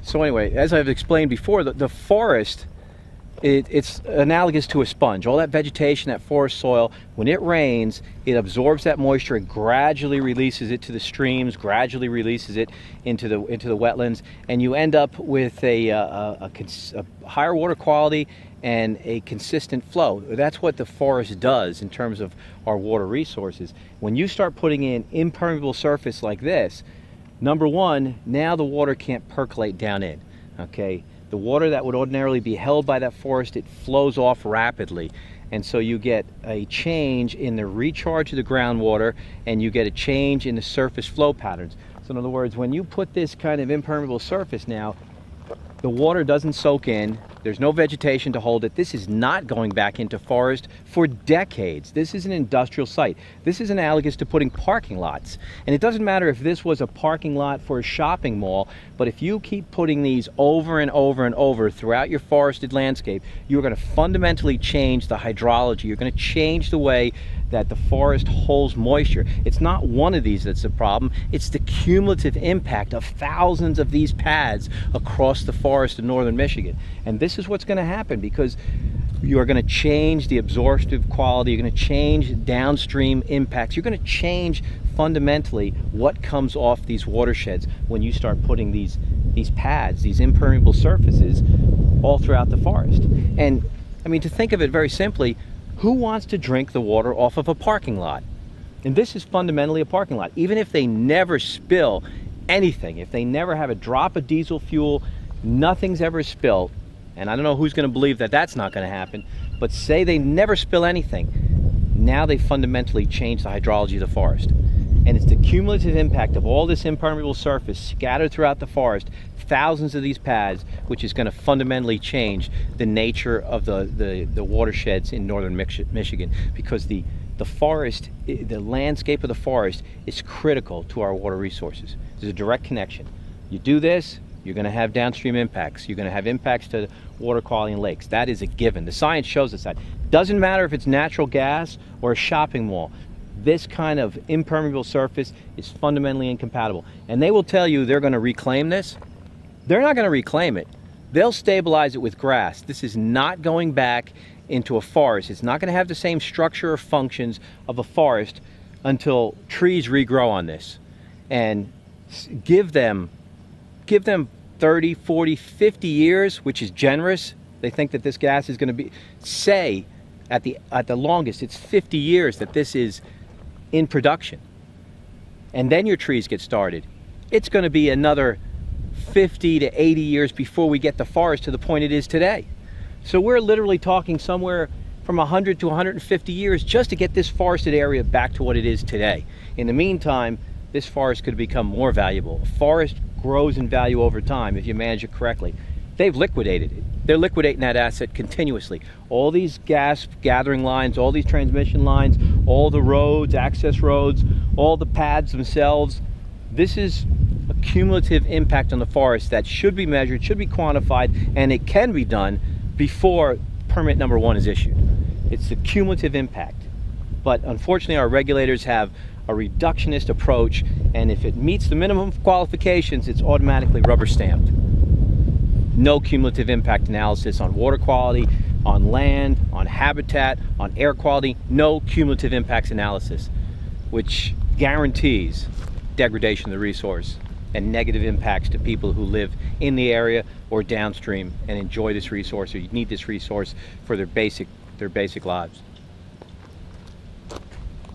So anyway, as I've explained before, the forest, it's analogous to a sponge. All that vegetation, that forest soil, when it rains, it absorbs that moisture and gradually releases it to the streams, gradually releases it into the wetlands, and you end up with a higher water quality and a consistent flow. That's what the forest does in terms of our water resources. When you start putting in impermeable surface like this, number one, now the water can't percolate down in, okay? The water that would ordinarily be held by that forest, it flows off rapidly. And so you get a change in the recharge of the groundwater, and you get a change in the surface flow patterns. So in other words, when you put this kind of impermeable surface now, the water doesn't soak in, there's no vegetation to hold it. This is not going back into forest for decades. This is an industrial site. This is analogous to putting parking lots. And it doesn't matter if this was a parking lot for a shopping mall, but if you keep putting these over and over and over throughout your forested landscape, you're going to fundamentally change the hydrology. You're going to change the way that the forest holds moisture. It's not one of these that's the problem, it's the cumulative impact of thousands of these pads across the forest in northern Michigan. And this is what's going to happen, because you're going to change the absorptive quality, you're going to change downstream impacts, you're going to change fundamentally what comes off these watersheds when you start putting these pads, these impermeable surfaces all throughout the forest. And I mean, to think of it very simply, who wants to drink the water off of a parking lot? And this is fundamentally a parking lot. Even if they never spill anything, if they never have a drop of diesel fuel, nothing's ever spilled, and I don't know who's going to believe that that's not going to happen, but say they never spill anything, now they fundamentally change the hydrology of the forest. And it's the cumulative impact of all this impermeable surface scattered throughout the forest, thousands of these pads, which is going to fundamentally change the nature of the watersheds in northern Michigan, because the forest, the landscape of the forest is critical to our water resources. There's a direct connection. You do this, you're going to have downstream impacts. You're going to have impacts to water quality in lakes. That is a given. The science shows us that. Doesn't matter if it's natural gas or a shopping mall. This kind of impermeable surface is fundamentally incompatible. And they will tell you they're going to reclaim this. They're not going to reclaim it. They'll stabilize it with grass. This is not going back into a forest. It's not going to have the same structure or functions of a forest until trees regrow on this. And give them 30, 40, 50 years, which is generous. They think that this gas is going to be, say, at the longest, it's 50 years that this is in production. And then your trees get started. It's going to be another 50 to 80 years before we get the forest to the point it is today. So we're literally talking somewhere from 100 to 150 years just to get this forested area back to what it is today. In the meantime, this forest could become more valuable. A forest grows in value over time if you manage it correctly. They've liquidated it. They're liquidating that asset continuously. All these gas gathering lines, all these transmission lines, all the roads, access roads, all the pads themselves, this is a cumulative impact on the forest that should be measured, should be quantified, and it can be done before permit number 1 is issued. It's the cumulative impact. But unfortunately, our regulators have a reductionist approach, and if it meets the minimum qualifications, it's automatically rubber stamped. No cumulative impact analysis on water quality, on land, on habitat, on air quality, no cumulative impacts analysis, which guarantees degradation of the resource and negative impacts to people who live in the area or downstream and enjoy this resource or need this resource for their basic lives.